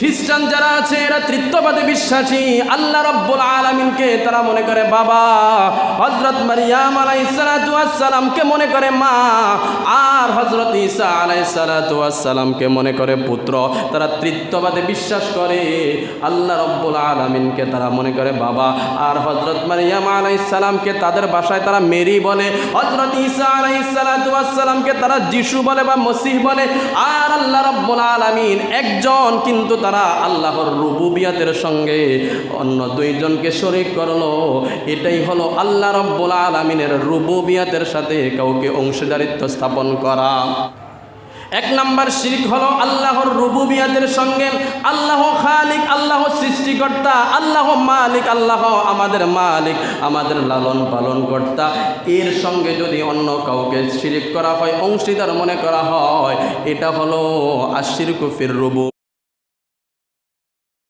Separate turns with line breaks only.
খ্রিস্টান যারা আছে এরা তৃতীয়বাদে বিশ্বাসী। আল্লাহ রাব্বুল আলামিনকে তারা মনে করে বাবা, হযরত মারইয়াম আলাইহিস সালাতু ওয়াস সালামকে মনে করে মা, আর হযরত ঈসা আলাইহিস সালাতু ওয়াস সালামকে মনে করে পুত্র। তারা তৃতীয়বাদে বিশ্বাস করে। আল্লাহ রাব্বুল আলামিনকে তারা মনে করে বাবা, আর হযরত মারইয়াম আলাইহিস সালামকে তাদের ভাষায় তারা মেরি বলে, হযরত ঈসা আলাইহিস সালাতু ওয়াস সালামকে তারা যিশু বলে বা মসিহ বলে। আর আল্লাহ রাব্বুল আলামিন একজন, কিন্তু তারা আল্লাহর রুবুবিয়াতের সঙ্গে অন্য দুইজনকে শরীক করলো। এটাই হলো আল্লাহ রাব্বুল আলামিনের রুবুবিয়াতের সাথে কাউকে অংশীদারিত্ব স্থাপন করা। এক নাম্বার শিরক হলো আল্লাহর রুবুবিয়াতের সঙ্গে আল্লাহ খালিক, আল্লাহ সৃষ্টিকর্তা, আল্লাহ মালিক, আল্লাহ আমাদের মালিক, আমাদের লালন পালন কর্তা, এর সঙ্গে যদি অন্য কাউকে শিরক করা হয়, অংশীদার মনে করা হয়, এটা হলো আশিরকু ফির রুবু।